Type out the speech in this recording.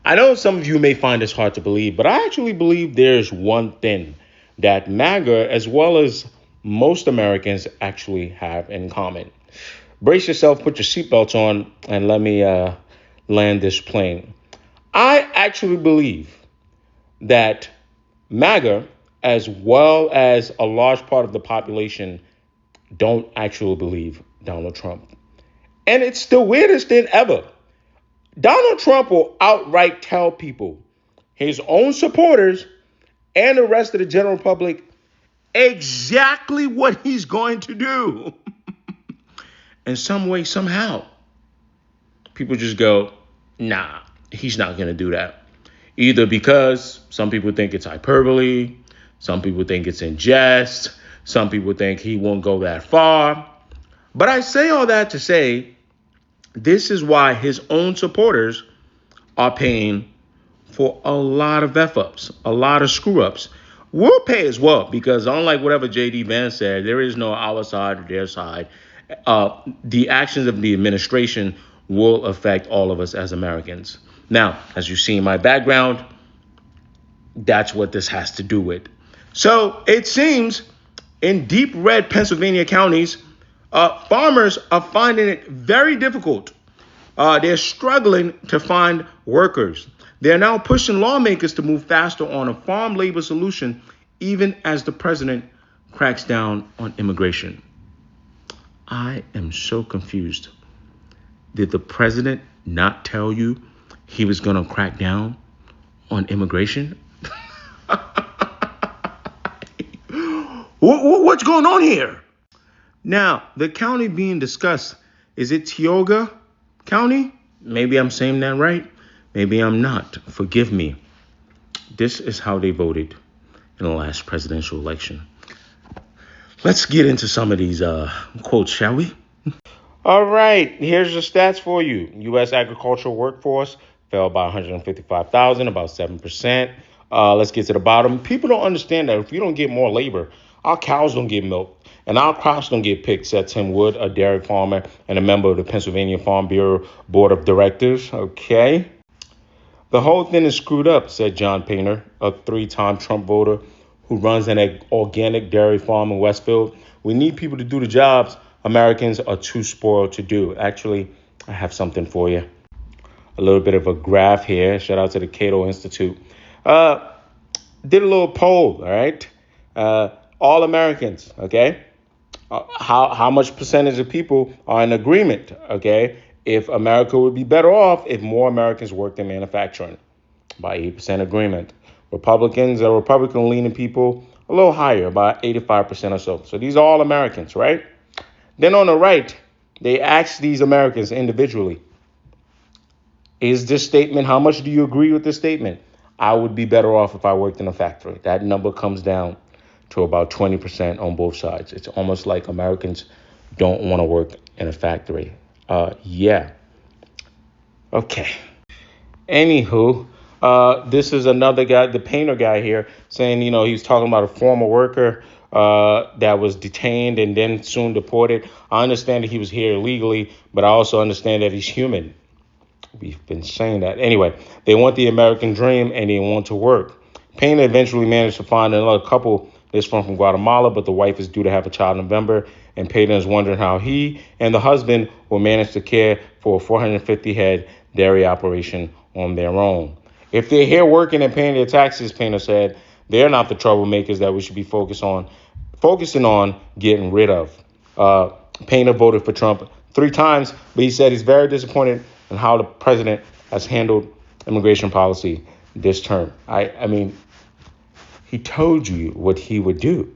I know some of you may find this hard to believe, but I actually believe there's one thing that MAGA, as well as most Americans, actually have in common. Brace yourself, put your seatbelts on, and let me land this plane. I actually believe that MAGA, as well as a large part of the population, don't actually believe Donald Trump. And it's the weirdest thing ever. Donald Trump will outright tell people, his own supporters, and the rest of the general public, exactly what he's going to do. In some way, somehow, people just go, nah, he's not going to do that. Either because some people think it's hyperbole, some people think it's in jest, some people think he won't go that far. But I say all that to say, this is why his own supporters are paying for a lot of F-ups, a lot of screw-ups. We'll pay as well, because unlike whatever J.D. Vance said, there is no our side or their side. The actions of the administration will affect all of us as Americans. Now, as you see in my background, that's what this has to do with. So it seems in deep red Pennsylvania counties, farmers are finding it very difficult. They're struggling to find workers. They're now pushing lawmakers to move faster on a farm labor solution, even as the president cracks down on immigration. I am so confused. Did the president not tell you he was going to crack down on immigration? What's going on here? Now, the county being discussed, is it Tioga County? Maybe I'm saying that right. Maybe I'm not. Forgive me. This is how they voted in the last presidential election. Let's get into some of these quotes, shall we? All right, here's the stats for you. U.S. agricultural workforce fell by 155,000, about 7%. Let's get to the bottom. People don't understand that if you don't get more labor, our cows don't get milked and our crops don't get picked, said Tim Wood, a dairy farmer and a member of the Pennsylvania Farm Bureau Board of Directors. Okay. The whole thing is screwed up, said John Painter, a 3-time Trump voter who runs an organic dairy farm in Westfield. We need people to do the jobs Americans are too spoiled to do. Actually, I have something for you. A little bit of a graph here. Shout out to the Cato Institute. Did a little poll, all right? All Americans, okay? How much percentage of people are in agreement, okay, if America would be better off if more Americans worked in manufacturing? By 80% agreement. Republicans or Republican-leaning people, a little higher, about 85% or so. So these are all Americans, right? Then on the right, they asked these Americans individually, is this statement, how much do you agree with this statement? I would be better off if I worked in a factory. That number comes down to about 20% on both sides. It's almost like Americans don't want to work in a factory. Yeah. Okay. Anywho, this is another guy, the painter guy here, saying, he was talking about a former worker that was detained and then soon deported. I understand that he was here illegally, but I also understand that he's human. We've been saying that. Anyway, they want the American dream and they want to work. Painter eventually managed to find another couple that's from Guatemala, but the wife is due to have a child in November. And Painter is wondering how he and the husband will manage to care for a 450-head dairy operation on their own. If they're here working and paying their taxes, Painter said, they're not the troublemakers that we should be focusing on getting rid of. Painter voted for Trump 3 times, but he said he's very disappointed in how the president has handled immigration policy this term. I mean, he told you what he would do.